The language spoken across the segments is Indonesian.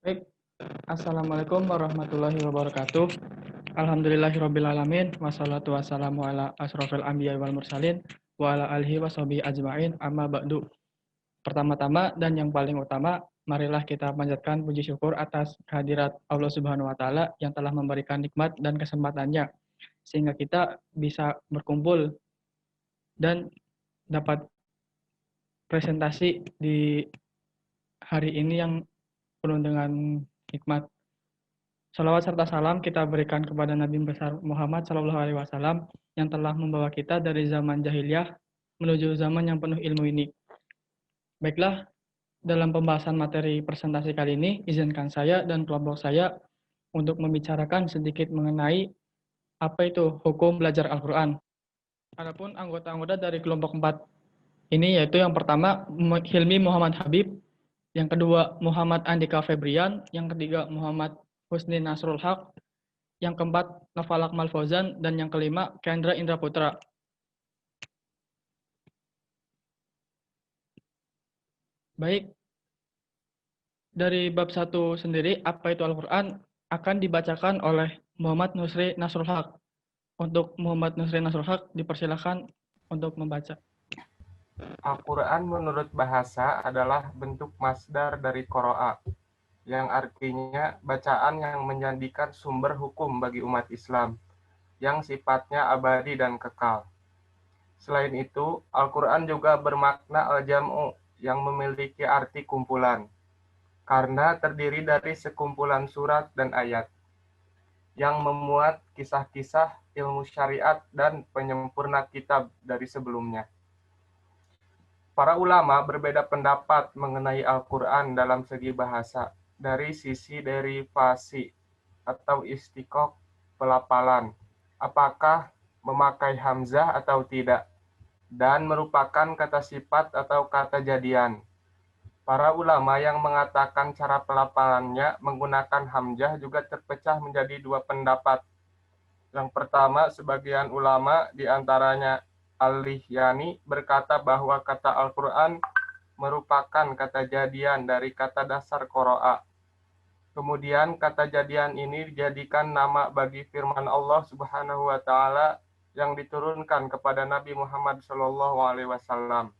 Baik, Assalamualaikum warahmatullahi wabarakatuh. Alhamdulillahirrabbilalamin. Wassalatu wassalamu ala asrofil anbiya wal mursalin wa ala alihi wa sahbihi ajma'in amma ba'du. Pertama-tama dan yang paling utama, marilah kita panjatkan puji syukur atas kehadirat Allah Subhanahu wa taala yang telah memberikan nikmat dan kesempatannya sehingga kita bisa berkumpul dan dapat presentasi di hari ini yang penuh dengan hikmat. Salawat serta salam kita berikan kepada Nabi besar Muhammad SAW yang telah membawa kita dari zaman jahiliyah menuju zaman yang penuh ilmu ini. Baiklah, dalam pembahasan materi presentasi kali ini, izinkan saya dan kelompok saya untuk membicarakan sedikit mengenai apa itu hukum belajar Al-Quran. Adapun anggota-anggota dari kelompok 4 ini yaitu yang pertama Hilmi Muhammad Habib, yang kedua Muhammad Andika Febrian, yang ketiga Muhammad Husni Nasrul Haq, yang keempat Noval Akmal Fauzan, dan yang kelima Kendra Indra Putra. Baik, dari bab 1 sendiri, apa itu Al-Quran, akan dibacakan oleh Muhammad Nusri Nasrul Haq. Untuk Muhammad Nusri Nasrul Haq, dipersilakan untuk membaca. Al-Quran menurut bahasa adalah bentuk masdar dari qira'a, yang artinya bacaan yang menjadikan sumber hukum bagi umat Islam, yang sifatnya abadi dan kekal. Selain itu, Al-Quran juga bermakna al-jam'u, yang memiliki arti kumpulan, karena terdiri dari sekumpulan surat dan ayat, yang memuat kisah-kisah ilmu syariat dan penyempurna kitab dari sebelumnya. Para ulama berbeda pendapat mengenai Al-Quran dalam segi bahasa, dari sisi derivasi atau istiqoq pelafalan, apakah memakai hamzah atau tidak, dan merupakan kata sifat atau kata jadian. Para ulama yang mengatakan cara pelafalannya menggunakan hamzah juga terpecah menjadi dua pendapat. Yang pertama, sebagian ulama diantaranya Al-Lihyani berkata bahwa kata Al-Quran merupakan kata jadian dari kata dasar qira'a. Kemudian kata jadian ini dijadikan nama bagi firman Allah Subhanahu wa taala yang diturunkan kepada Nabi Muhammad SAW.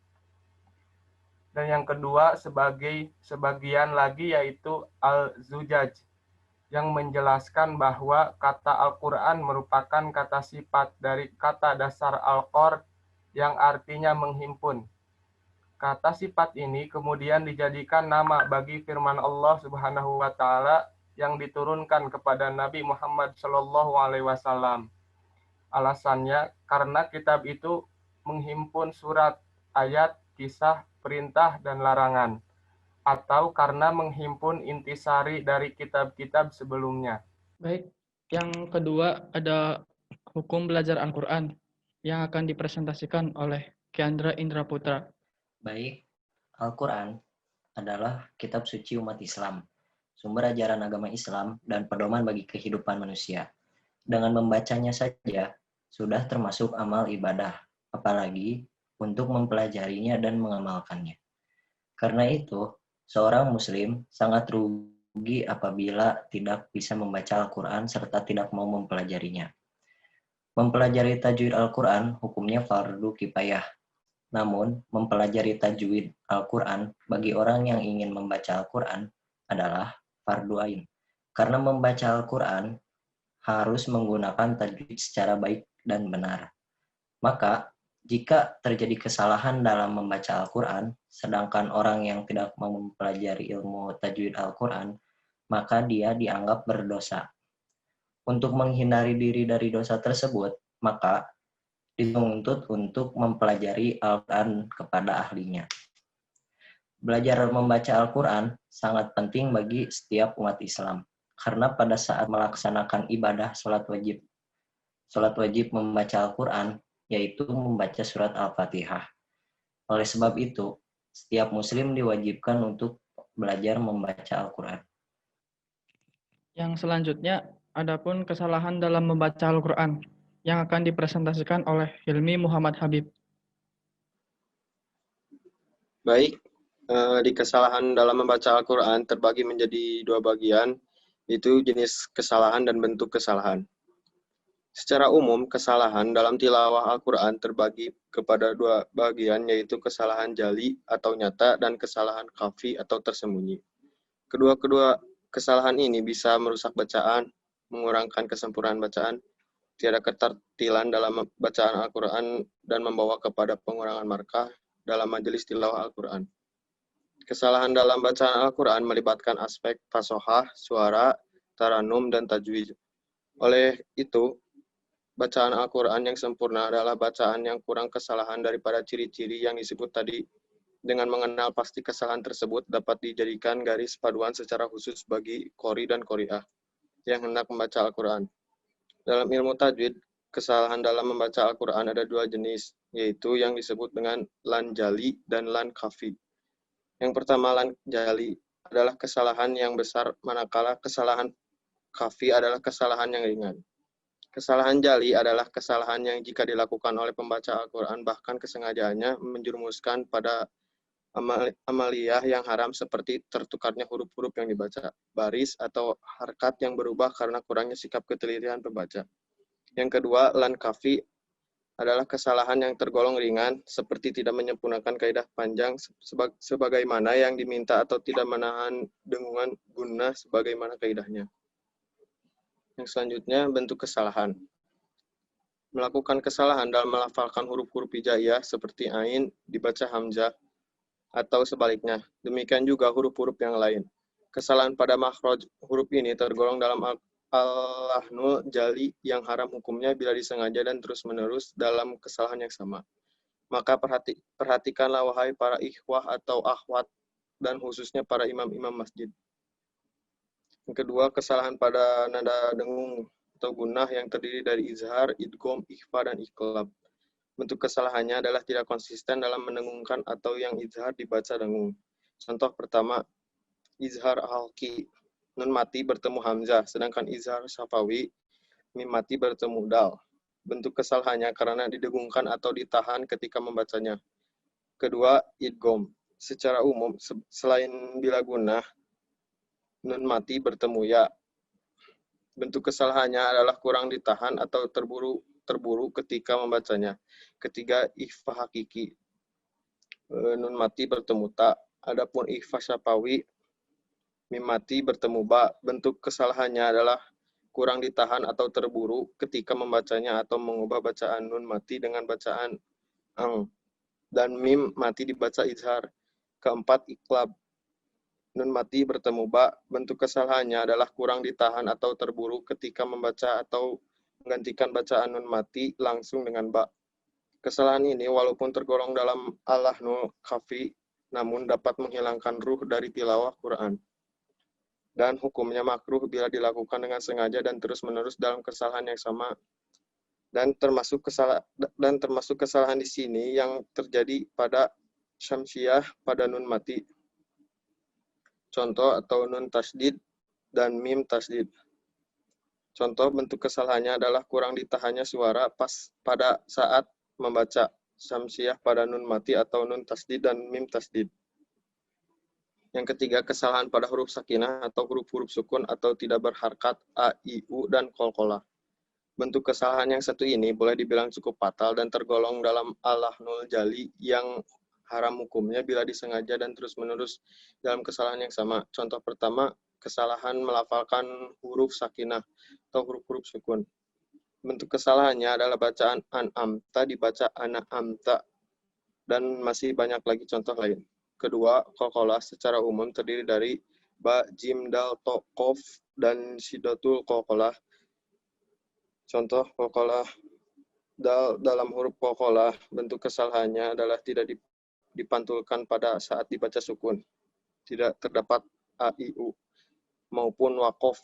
Dan yang kedua sebagian lagi yaitu Al-Zujaj yang menjelaskan bahwa kata Al-Quran merupakan kata sifat dari kata dasar Al-Qur yang artinya menghimpun. Kata sifat ini kemudian dijadikan nama bagi firman Allah Subhanahu wa taala yang diturunkan kepada Nabi Muhammad SAW. Alasannya karena kitab itu menghimpun surat, ayat, kisah, perintah, dan larangan, atau karena menghimpun intisari dari kitab-kitab sebelumnya. Baik, yang kedua ada hukum belajar Al-Quran yang akan dipresentasikan oleh Kendra Indra Putra. Baik, Al-Quran adalah kitab suci umat Islam, sumber ajaran agama Islam, dan pedoman bagi kehidupan manusia. Dengan membacanya saja, sudah termasuk amal ibadah, apalagi untuk mempelajarinya dan mengamalkannya. Karena itu, seorang muslim sangat rugi apabila tidak bisa membaca Al-Quran serta tidak mau mempelajarinya. Mempelajari tajwid Al-Quran hukumnya fardu kifayah. Namun, mempelajari tajwid Al-Quran bagi orang yang ingin membaca Al-Quran adalah fardu ain. Karena membaca Al-Quran harus menggunakan tajwid secara baik dan benar. Maka, jika terjadi kesalahan dalam membaca Al-Quran, sedangkan orang yang tidak mau mempelajari ilmu tajwid Al-Quran, maka dia dianggap berdosa. Untuk menghindari diri dari dosa tersebut, maka dituntut untuk mempelajari Al-Quran kepada ahlinya. Belajar membaca Al-Quran sangat penting bagi setiap umat Islam, karena pada saat melaksanakan ibadah sholat wajib membaca Al-Quran, yaitu membaca surat Al-Fatihah. Oleh sebab itu, setiap muslim diwajibkan untuk belajar membaca Al-Quran. Yang selanjutnya, adapun kesalahan dalam membaca Al-Quran yang akan dipresentasikan oleh Hilmi Muhammad Habib. Baik, Di kesalahan dalam membaca Al-Quran terbagi menjadi dua bagian, yaitu jenis kesalahan dan bentuk kesalahan. Secara umum, kesalahan dalam tilawah Al-Quran terbagi kepada dua bagian, yaitu kesalahan jali atau nyata dan kesalahan khafi atau tersembunyi. Kedua-kedua kesalahan ini bisa merusak bacaan, mengurangkan kesempurnaan bacaan, tiada ketertilan dalam bacaan Al-Quran, dan membawa kepada pengurangan markah dalam majelis tilawah Al-Quran. Kesalahan dalam bacaan Al-Quran melibatkan aspek fasohah, suara, taranum, dan tajwid. Oleh itu, bacaan Al-Quran yang sempurna adalah bacaan yang kurang kesalahan daripada ciri-ciri yang disebut tadi. Dengan mengenal pasti kesalahan tersebut dapat dijadikan garis paduan secara khusus bagi qori dan qori'ah yang hendak membaca Al-Quran. Dalam ilmu tajwid, kesalahan dalam membaca Al-Quran ada dua jenis, yaitu yang disebut dengan lan jali dan lan khafi. Yang pertama, lan jali adalah kesalahan yang besar, manakala kesalahan khafi adalah kesalahan yang ringan. Kesalahan jali adalah kesalahan yang jika dilakukan oleh pembaca Al-Quran, bahkan kesengajaannya menjerumuskan pada amaliyah yang haram seperti tertukarnya huruf-huruf yang dibaca, baris atau harkat yang berubah karena kurangnya sikap ketelitian pembaca. Yang kedua, lan khafi adalah kesalahan yang tergolong ringan, seperti tidak menyempurnakan kaidah panjang sebagaimana yang diminta atau tidak menahan dengungan gunnah sebagaimana kaidahnya. Yang selanjutnya, bentuk kesalahan. Melakukan kesalahan dalam melafalkan huruf-huruf hijaiyah seperti ain dibaca hamzah atau sebaliknya. Demikian juga huruf-huruf yang lain. Kesalahan pada makhraj huruf ini tergolong dalam al-lahnul jali yang haram hukumnya bila disengaja dan terus-menerus dalam kesalahan yang sama. Maka perhatikanlah wahai para ikhwah atau akhwat dan khususnya para imam-imam masjid. Yang kedua, kesalahan pada nada dengung atau gunnah yang terdiri dari izhar, idgham, ikhfa, dan iqlab. Bentuk kesalahannya adalah tidak konsisten dalam mendengungkan atau yang izhar dibaca dengung. Contoh pertama, izhar halqi, nun mati bertemu hamzah, sedangkan izhar syafawi, mim mati bertemu dal. Bentuk kesalahannya karena didengungkan atau ditahan ketika membacanya. Kedua, idgham. Secara umum, selain bila gunnah, nun mati bertemu ya. Bentuk kesalahannya adalah kurang ditahan atau terburu ketika membacanya. Ketiga, ikhfa hakiki. Nun mati bertemu ta. Adapun ikhfa syafawi, mim mati bertemu ba. Bentuk kesalahannya adalah kurang ditahan atau terburu ketika membacanya atau mengubah bacaan nun mati dengan bacaan ang. Dan mim mati dibaca izhar. Keempat, iqlab. Nun mati bertemu ba. Bentuk kesalahannya adalah kurang ditahan atau terburu ketika membaca atau menggantikan bacaan nun mati langsung dengan ba. Kesalahan ini walaupun tergolong dalam al-lahnul khafi, namun dapat menghilangkan ruh dari tilawah Quran. Dan hukumnya makruh bila dilakukan dengan sengaja dan terus-menerus dalam kesalahan yang sama. Dan termasuk kesalahan di sini yang terjadi pada syamsiyah pada nun mati. Contoh atau nun tasdid dan mim tasdid. Contoh bentuk kesalahannya adalah kurang ditahannya suara pada saat membaca syamsiyah pada nun mati atau nun tasdid dan mim tasdid. Yang ketiga, kesalahan pada huruf sakinah atau huruf-huruf sukun atau tidak berharkat a, i, u, dan qalqalah. Bentuk kesalahan yang satu ini boleh dibilang cukup fatal dan tergolong dalam al-lahnul jali yang haram hukumnya bila disengaja dan terus-menerus dalam kesalahan yang sama. Contoh pertama, kesalahan melafalkan huruf sakinah atau huruf-huruf sukun. Bentuk kesalahannya adalah bacaan an'amta dibaca an'amta, dan masih banyak lagi contoh lain. Kedua, qalqalah secara umum terdiri dari ba, jim, dal, to, qof, dan sidatul qalqalah. Contoh qalqalah dal dalam huruf qalqalah, bentuk kesalahannya adalah tidak dipantulkan pada saat dibaca sukun. Tidak terdapat a, i, u, maupun waqaf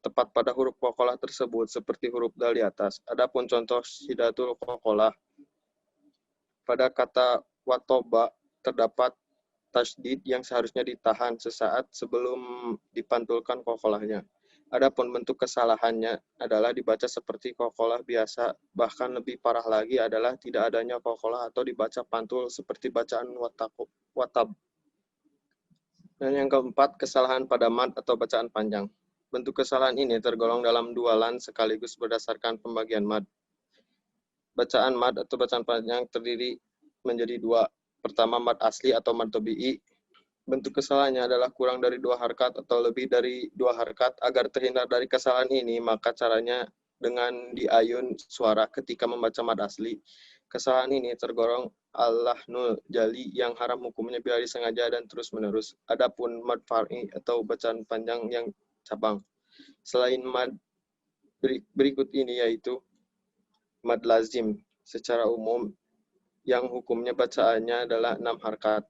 tepat pada huruf qalqalah tersebut seperti huruf dal di atas. Adapun contoh sidatul qalqalah, pada kata watoba terdapat tasdid yang seharusnya ditahan sesaat sebelum dipantulkan qalqalahnya. Adapun bentuk kesalahannya adalah dibaca seperti qalqalah biasa, bahkan lebih parah lagi adalah tidak adanya qalqalah atau dibaca pantul seperti bacaan watab. Dan yang keempat, kesalahan pada mad atau bacaan panjang. Bentuk kesalahan ini tergolong dalam dua lan sekaligus berdasarkan pembagian mad. Bacaan mad atau bacaan panjang terdiri menjadi dua. Pertama, mad asli atau mad tobi'i. Bentuk kesalahannya adalah kurang dari 2 harkat atau lebih dari 2 harkat. Agar terhindar dari kesalahan ini, maka caranya dengan diayun suara ketika membaca mad asli. Kesalahan ini tergolong al-lahnul jali yang haram hukumnya bila disengaja dan terus-menerus. Adapun mad far'i atau bacaan panjang yang cabang. Selain mad berikut ini yaitu mad lazim secara umum yang hukumnya bacaannya adalah 6 harkat.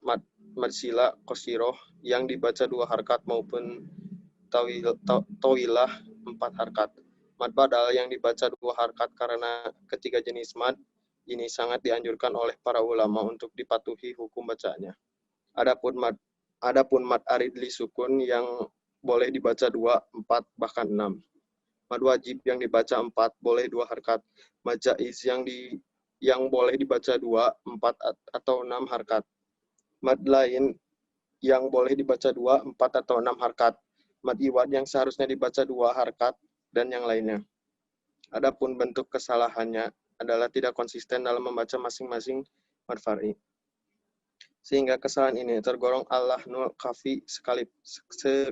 Mad sila qasiroh yang dibaca 2 harkat maupun tawilah 4 harkat. Mad badal yang dibaca 2 harkat karena ketiga jenis mad ini sangat dianjurkan oleh para ulama untuk dipatuhi hukum bacaannya. Adapun mad arid li sukun yang boleh dibaca 2, 4, bahkan 6. Mad wajib yang dibaca 4 boleh 2 harkat. Mad jaiz yang boleh dibaca 2, 4, atau 6 harkat. Mad lain yang boleh dibaca 2, 4, atau 6 harkat. Mad iwad yang seharusnya dibaca 2 harkat, dan yang lainnya. Adapun bentuk kesalahannya adalah tidak konsisten dalam membaca masing-masing mad far'i. Sehingga kesalahan ini tergolong al-lahnul khafi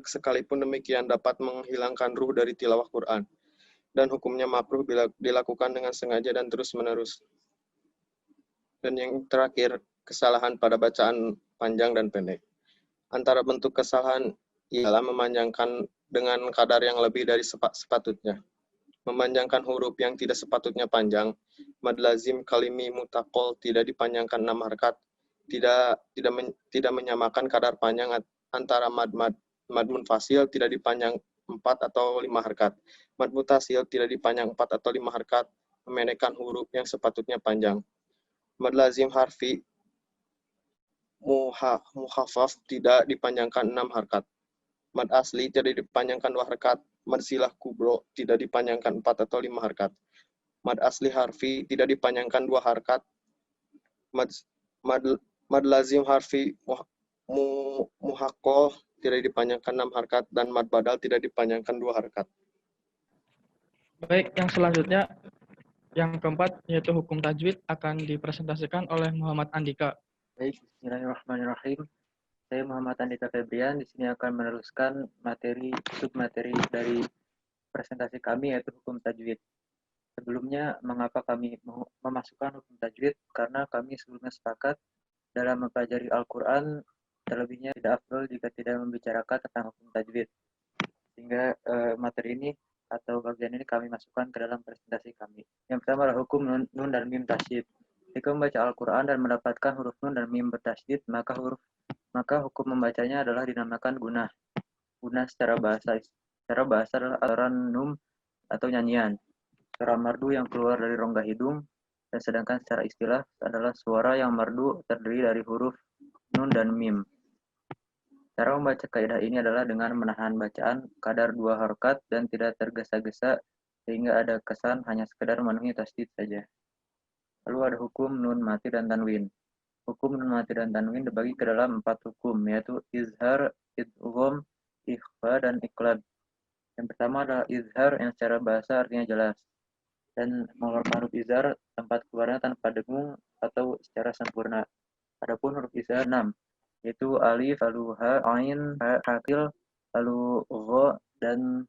sekalipun demikian dapat menghilangkan ruh dari tilawah Quran. Dan hukumnya makruh bila dilakukan dengan sengaja dan terus-menerus. Dan yang terakhir, kesalahan pada bacaan panjang dan pendek. Antara bentuk kesalahan ialah memanjangkan dengan kadar yang lebih dari sepatutnya. Memanjangkan huruf yang tidak sepatutnya panjang. Mad lazim kalimi mutakol tidak dipanjangkan 6 harkat. Tidak menyamakan kadar panjang antara mad munfasil tidak dipanjang 4 atau 5 harkat. Mad mutasil tidak dipanjang 4 atau 5 harkat. Memendekkan huruf yang sepatutnya panjang. Mad lazim harfi mukhafaf tidak dipanjangkan 6 harkat. Mad asli tidak dipanjangkan 2 harkat. Mad silah kubro tidak dipanjangkan 4 atau 5 harkat. Mad asli harfi tidak dipanjangkan 2 harkat. Mad lazim harfi muhaqqaq tidak dipanjangkan 6 harkat. Dan mad badal tidak dipanjangkan 2 harkat. Baik, yang selanjutnya, yang keempat, yaitu hukum tajwid akan dipresentasikan oleh Muhammad Andika. Baik, bismillahirrahmanirrahim. Saya Muhammad Andika Febrian, di sini akan meneruskan submateri dari presentasi kami, yaitu hukum tajwid. Sebelumnya, mengapa kami memasukkan hukum tajwid? Karena kami sebelumnya sepakat dalam mempelajari Al-Quran, terlebihnya tidak afdol jika tidak membicarakan tentang hukum tajwid. Sehingga materi ini atau bagian ini kami masukkan ke dalam presentasi kami. Yang pertama adalah hukum nun dan mim tasydid. Jika membaca Al-Quran dan mendapatkan huruf nun dan mim bertasydid, maka hukum membacanya adalah dinamakan gunah. Gunah secara bahasa adalah aturan num atau nyanyian. Suara mardu yang keluar dari rongga hidung, dan sedangkan secara istilah adalah suara yang mardu terdiri dari huruf nun dan mim. Cara membaca kaidah ini adalah dengan menahan bacaan kadar 2 harokat dan tidak tergesa-gesa sehingga ada kesan hanya sekedar memenuhi tasydid saja. Lalu ada hukum nun mati dan tanwin. Hukum nun mati dan tanwin dibagi ke dalam 4 hukum, yaitu izhar, idgham, ikhfa, dan iqlab. Yang pertama adalah izhar yang secara bahasa artinya jelas dan mengeluarkan huruf izhar tempat keluarnya tanpa dengung atau secara sempurna. Adapun huruf izhar 6, yaitu alif, lalu ha, ain, ha, hakil, lalu gha, dan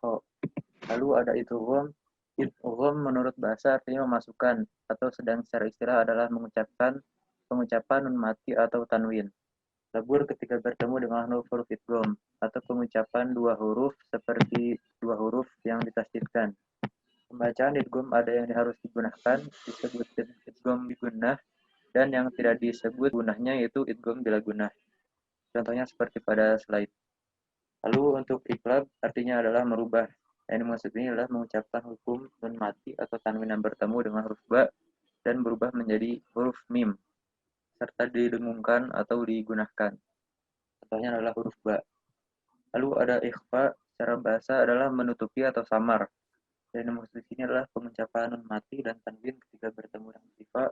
kho. Lalu ada idgham. Idgham menurut bahasa artinya memasukkan, atau sedang secara istilah adalah pengucapan nun mati atau tanwin. Lebur ketika bertemu dengan huruf idgham, atau pengucapan 2 huruf seperti 2 huruf yang ditasydidkan. Pembacaan idgham ada yang harus digunakan, disebut idgham bigunnah, dan yang tidak disebut gunahnya yaitu idgham bila gunah. Contohnya seperti pada slide. Lalu untuk iqlab artinya adalah merubah. Yang dimaksud ini adalah mengucapkan hukum nun mati atau tanwin yang bertemu dengan huruf ba dan berubah menjadi huruf mim serta didengungkan atau digunakan. Contohnya adalah huruf ba. Lalu ada ikhfa, secara bahasa adalah menutupi atau samar. Yang dimaksud di sini adalah pengucapan nun mati dan tanwin ketika bertemu dengan sifat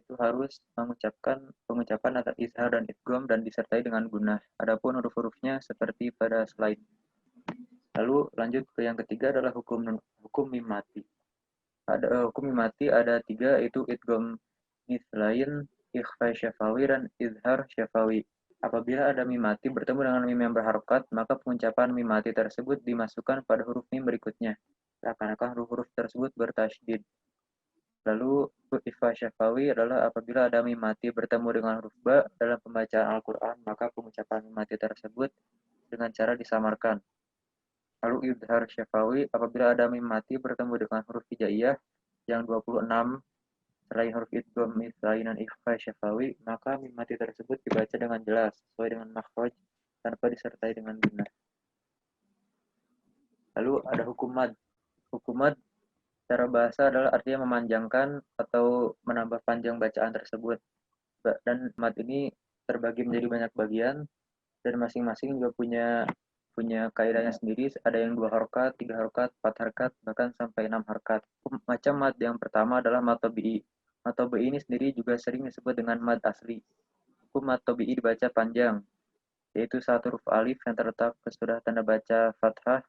itu harus pengucapan atau izhar dan idgham dan disertai dengan gunnah. Adapun huruf-hurufnya seperti pada slide. Lalu lanjut ke yang ketiga adalah hukum mim mati. Hukum mim mati ada 3, yaitu idgham mithlain, ikhfa syafawi, dan izhar syafawi. Apabila ada mim mati bertemu dengan mim yang berharokat, maka pengucapan mim mati tersebut dimasukkan pada huruf mim berikutnya, seakan-akan huruf-huruf tersebut bertasydid. Lalu ikhfa syafawi adalah apabila ada mim mati bertemu dengan huruf ba dalam pembacaan Al-Quran, maka pengucapan mim mati tersebut dengan cara disamarkan. Lalu izhar syafawi apabila ada mim mati bertemu dengan huruf hijaiyah yang 26 selain huruf idgham mithlain dan ikhfa syafawi, maka mim mati tersebut dibaca dengan jelas sesuai dengan makhraj tanpa disertai dengan gunnah. Lalu ada hukum mad. Hukum mad secara bahasa adalah artinya memanjangkan atau menambah panjang bacaan tersebut. Dan mad ini terbagi menjadi banyak bagian dan masing-masing juga punya kaidahnya sendiri. Ada yang 2 harokat, 3 harokat, 4 harokat, bahkan sampai 6 harokat. Macam mad yang pertama adalah mad tabi'i. Mad tabi'i ini sendiri juga sering disebut dengan mad asli. Hukum mad tabi'i dibaca panjang, yaitu satu huruf alif yang terletak sesudah tanda baca fathah,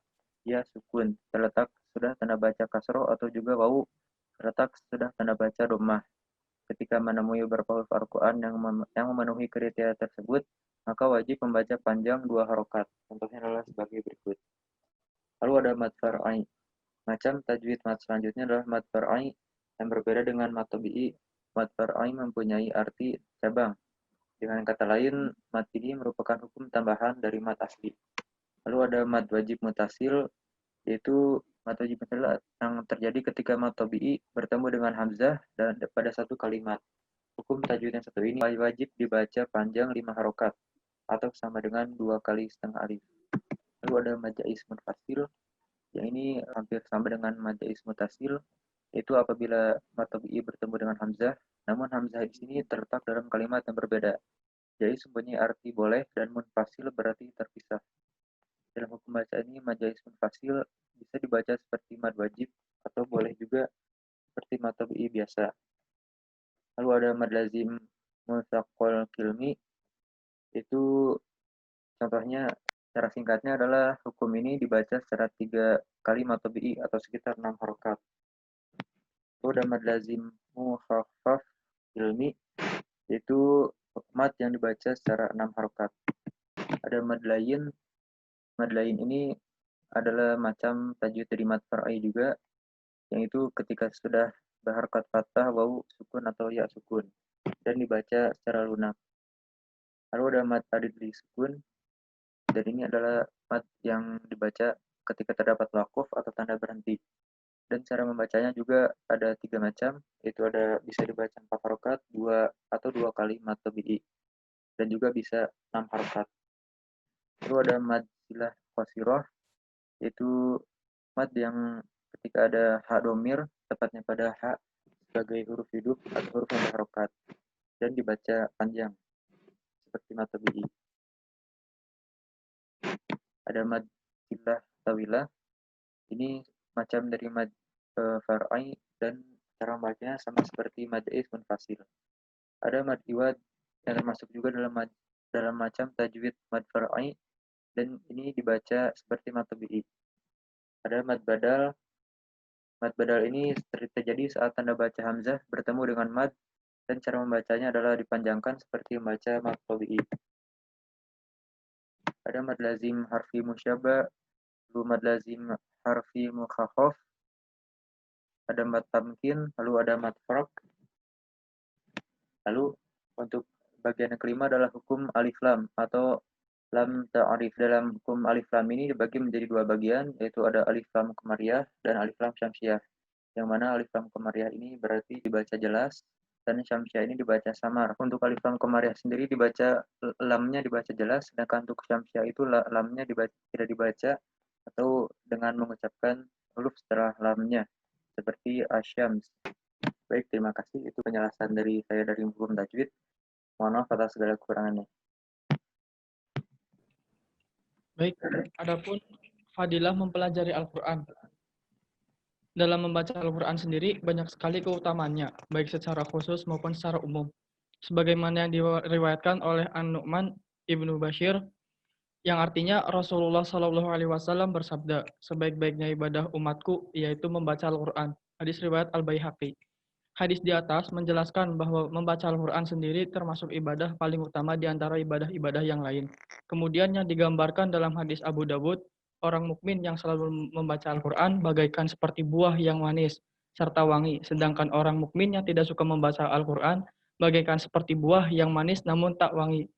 ya sukun, terletak sesudah tanda baca kasroh, atau juga wawu terletak sesudah tanda baca dhammah. Ketika menemui beberapa huruf Al-Quran yang memenuhi kriteria tersebut, maka wajib membaca panjang 2 harokat. Contohnya adalah sebagai berikut. Lalu ada mad far'i. Macam tajwid mad selanjutnya adalah mad far'i yang berbeda dengan mad tabi'i. Mad far'i mempunyai arti cabang. Dengan kata lain, mad ini merupakan hukum tambahan dari mad asli. Lalu ada mad wajib mutasil, yaitu mad wajib mutasil yang terjadi ketika mad tabi'i bertemu dengan hamzah dan pada satu kalimat. Hukum tajwid yang satu ini wajib dibaca panjang 5 harokat atau sama dengan 2 kali setengah alif. Lalu ada mad jaiz munfasil, yang ini hampir sama dengan mad jaiz mutasil, yaitu apabila mad tabi'i bertemu dengan hamzah, namun hamzah di sini terletak dalam kalimat yang berbeda. Jaiz mempunyai arti boleh dan munfasil berarti terpisah. Dalam hukum baca ini, mad jaiz munfasil bisa dibaca seperti mad wajib atau boleh juga seperti mad tabi'i biasa. Lalu ada mad lazim mutsaqqal kilmi, itu contohnya secara singkatnya adalah hukum ini dibaca secara 3 kali mad tabi'i atau sekitar 6 harokat. Lalu ada mad lazim mukhaffaf kilmi, yaitu mad yang dibaca secara 6 harokat. Ada mad lain. Mad lain ini adalah macam tajwid dari mad far'i juga, yang itu ketika sudah berharokat fathah, wawu, sukun atau ya sukun, dan dibaca secara lunak. Lalu ada mad tarid li sukun, dan ini adalah mad yang dibaca ketika terdapat wakuf atau tanda berhenti. Dan cara membacanya juga ada 3 macam, yaitu ada bisa dibaca 4 harokat, 2 atau 2 kali mad tabi'i, dan juga bisa 6 harokat. Lalu ada mad silah qasirah, yaitu mad yang ketika ada ha domir, tepatnya pada ha sebagai huruf hidup atau huruf yang berharokat, dan dibaca panjang seperti mad tabi'i. Ada mad silah tawilah, ini macam dari mad far'i dan cara membacanya sama seperti mad jaiz munfasil. Ada mad iwad yang termasuk juga dalam macam tajwid mad far'i, dan ini dibaca seperti mad tabi'i. Ada mad badal. Mad badal ini terjadi saat tanda baca hamzah bertemu dengan mad, dan cara membacanya adalah dipanjangkan seperti membaca mad tabi'i. Ada mad lazim harfi musyabba, lalu mad lazim harfi mukhaffaf, ada mad tamkin, lalu ada mad farq. Lalu untuk bagian yang kelima adalah hukum alif lam atau lam ta'arif. Dalam hukum alif lam ini dibagi menjadi 2 bagian, yaitu ada alif lam qamariyah dan alif lam syamsiyah. Yang mana alif lam qamariyah ini berarti dibaca jelas dan syamsiyah ini dibaca samar. Untuk alif lam qamariyah sendiri dibaca lamnya dibaca jelas, sedangkan untuk syamsiyah itu lamnya tidak dibaca atau dengan mengucapkan huruf setelah lamnya seperti asyams. Baik, terima kasih. Itu penjelasan dari saya dari hukum tajwid. Mohon maaf atas segala kekurangannya. Baik, adapun fadilah mempelajari Al-Quran. Dalam membaca Al-Quran sendiri, banyak sekali keutamaannya, baik secara khusus maupun secara umum. Sebagaimana yang diriwayatkan oleh An-Nu'man Ibnu Bashir, yang artinya Rasulullah Shallallahu Alaihi Wasallam bersabda, sebaik-baiknya ibadah umatku yaitu membaca Al-Quran. Hadis riwayat Al-Baihaqi. Hadis di atas menjelaskan bahwa membaca Al-Quran sendiri termasuk ibadah paling utama di antara ibadah-ibadah yang lain. Kemudian yang digambarkan dalam hadis Abu Dawud, orang mukmin yang selalu membaca Al-Quran bagaikan seperti buah yang manis serta wangi, sedangkan orang mukmin yang tidak suka membaca Al-Quran bagaikan seperti buah yang manis namun tak wangi.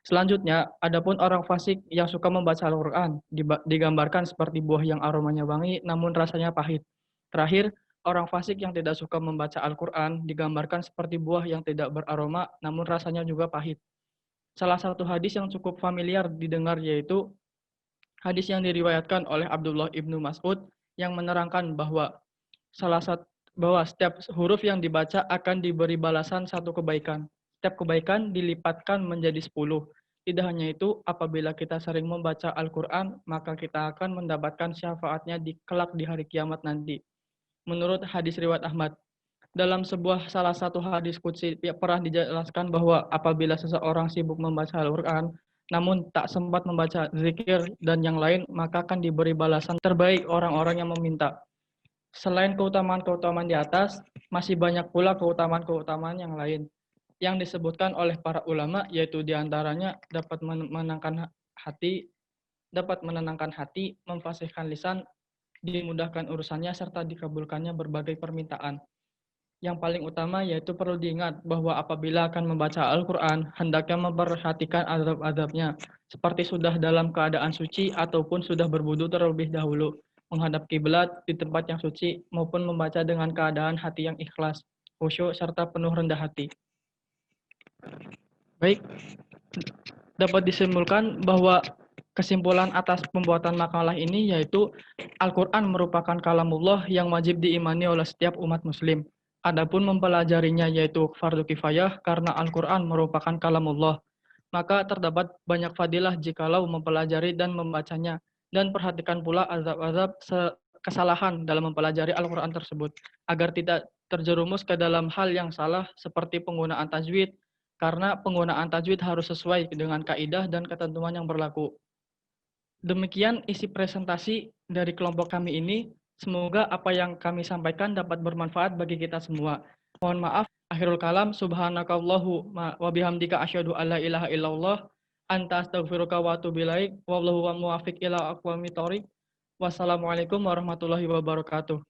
Selanjutnya, adapun orang fasik yang suka membaca Al-Quran digambarkan seperti buah yang aromanya wangi namun rasanya pahit. Terakhir, orang fasik yang tidak suka membaca Al-Quran digambarkan seperti buah yang tidak beraroma namun rasanya juga pahit. Salah satu hadis yang cukup familiar didengar yaitu hadis yang diriwayatkan oleh Abdullah ibnu Mas'ud yang menerangkan bahwa setiap huruf yang dibaca akan diberi balasan satu kebaikan. Setiap kebaikan dilipatkan menjadi 10. Tidak hanya itu, apabila kita sering membaca Al-Quran, maka kita akan mendapatkan syafaatnya kelak di hari kiamat nanti. Menurut hadis riwayat Ahmad, dalam salah satu hadis qudsi pernah dijelaskan bahwa apabila seseorang sibuk membaca Al-Quran, namun tak sempat membaca zikir dan yang lain, maka akan diberi balasan terbaik orang-orang yang meminta. Selain keutamaan-keutamaan di atas, masih banyak pula keutamaan-keutamaan yang lain yang disebutkan oleh para ulama, yaitu diantaranya dapat menenangkan hati, memfasihkan lisan, dimudahkan urusannya, serta dikabulkannya berbagai permintaan. Yang paling utama yaitu perlu diingat bahwa apabila akan membaca Al-Quran, hendaknya memperhatikan adab-adabnya, seperti sudah dalam keadaan suci ataupun sudah berwudu terlebih dahulu, menghadap kiblat di tempat yang suci, maupun membaca dengan keadaan hati yang ikhlas, khusyuk, serta penuh rendah hati. Baik, dapat disimpulkan bahwa kesimpulan atas pembuatan makalah ini yaitu Al-Quran merupakan kalamullah yang wajib diimani oleh setiap umat muslim. Adapun mempelajarinya yaitu fardu kifayah karena Al-Quran merupakan kalamullah. Maka terdapat banyak fadilah jikalau mempelajari dan membacanya. Dan perhatikan pula azab-azab kesalahan dalam mempelajari Al-Quran tersebut, agar tidak terjerumus ke dalam hal yang salah seperti penggunaan tajwid, karena penggunaan tajwid harus sesuai dengan kaidah dan ketentuan yang berlaku. Demikian isi presentasi dari kelompok kami ini. Semoga apa yang kami sampaikan dapat bermanfaat bagi kita semua. Mohon maaf, akhirul kalam, subhanakallahu wa bihamdika asyhadu alla ilaha illallah, anta astaghfiruka wa atubu ilaik, wallahu muwaffiq ila aqwamit thoriq. Wassalamualaikum warahmatullahi wabarakatuh.